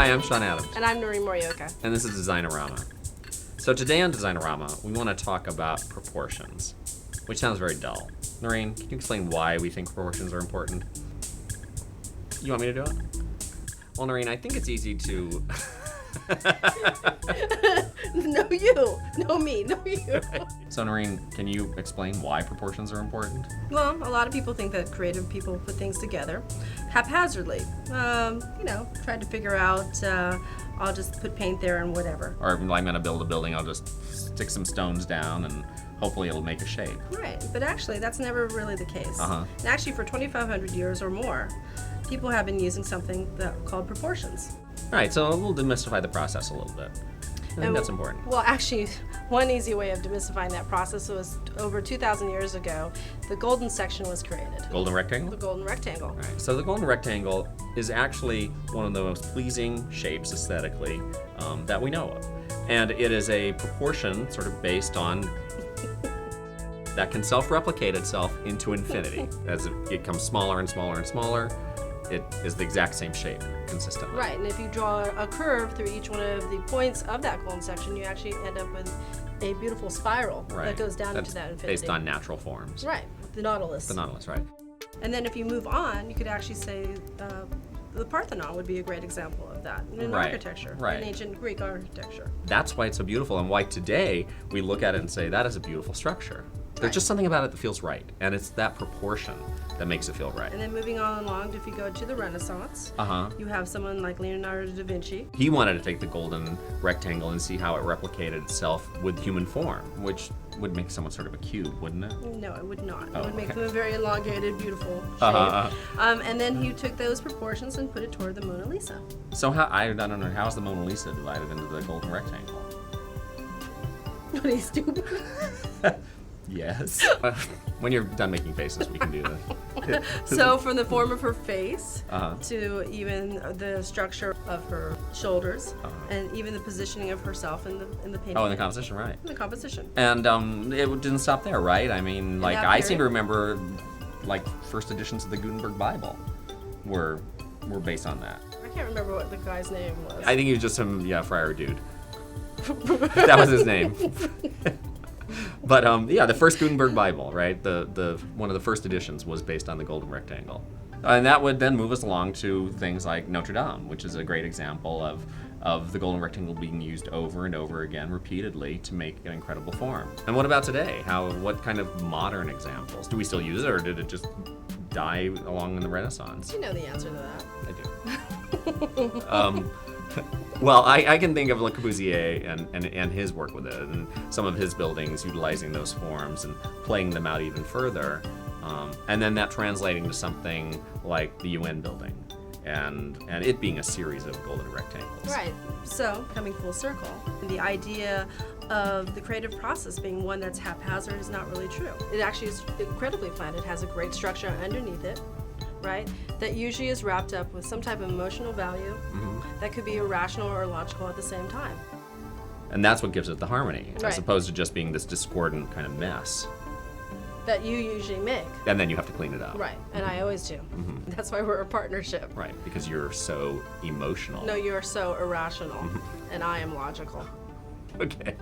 Hi, I'm Sean Adams. And I'm Noreen Morioka. And this is Designorama. So today on Designorama, we want to talk about proportions, which sounds very dull. Noreen, can you explain why we think proportions are important? You want me to do it? Well, Noreen, I think it's easy to... No, you. No, me. No, you. So, Noreen, can you explain why proportions are important? Well, a lot of people think that creative people put things together haphazardly. Tried to figure out, I'll just put paint there and whatever. Or if I'm going to build a building, I'll just stick some stones down and hopefully it'll make a shape. Right, but actually that's never really the case. Uh-huh. And actually for 2,500 years or more, people have been using something called proportions. All right, so we'll demystify the process a little bit. I think that's important. Well, actually, one easy way of demystifying that process was over 2,000 years ago, the golden section was created. Golden rectangle? The golden rectangle. All right, so the golden rectangle is actually one of the most pleasing shapes aesthetically that we know of. And it is a proportion sort of based on that can self-replicate itself into infinity. As it becomes smaller and smaller and smaller, it is the exact same shape consistently. Right, and if you draw a curve through each one of the points of that golden section, you actually end up with a beautiful spiral that goes down into that infinity. Based on natural forms. Right, the Nautilus. The Nautilus, right. And then if you move on, you could actually say the Parthenon would be a great example of that in architecture, in ancient Greek architecture. That's why it's so beautiful and why today we look at it and say that is a beautiful structure. There's just something about it that feels right, and it's that proportion that makes it feel right. And then moving on along, if you go to the Renaissance, you have someone like Leonardo da Vinci. He wanted to take the golden rectangle and see how it replicated itself with human form, which would make someone sort of a cube, wouldn't it? No, it would not. Oh, it would make them a very elongated, beautiful shape. And then he took those proportions and put it toward the Mona Lisa. So I don't know, how is the Mona Lisa divided into the golden rectangle? What, are you stupid? Yes. When you're done making faces, we can do that. So from the form of her face to even the structure of her shoulders and even the positioning of herself in the painting. Oh, in the composition, right. In the composition. And it didn't stop there, right? I mean, like, I seem to remember, like, first editions of the Gutenberg Bible were based on that. I can't remember what the guy's name was. I think he was just some, friar dude. That was his name. But the first Gutenberg Bible, right? The one of the first editions was based on the golden rectangle, and that would then move us along to things like Notre Dame, which is a great example of the golden rectangle being used over and over again, repeatedly, to make an incredible form. And what about today? What kind of modern examples do we still use it, or did it just die along in the Renaissance? You know the answer to that. I do. Well, I can think of Le Corbusier and his work with it, and some of his buildings utilizing those forms and playing them out even further, and then that translating to something like the UN building, and it being a series of golden rectangles. Right. So coming full circle, the idea of the creative process being one that's haphazard is not really true. It actually is incredibly planned. It has a great structure underneath it. Right? That usually is wrapped up with some type of emotional value that could be irrational or logical at the same time. And that's what gives it the harmony, Right. as opposed to just being this discordant kind of mess. That you usually make. And then you have to clean it up. Right, and I always do. That's why we're a partnership. Right, because you're so emotional. No, you're so irrational, and I am logical. Okay.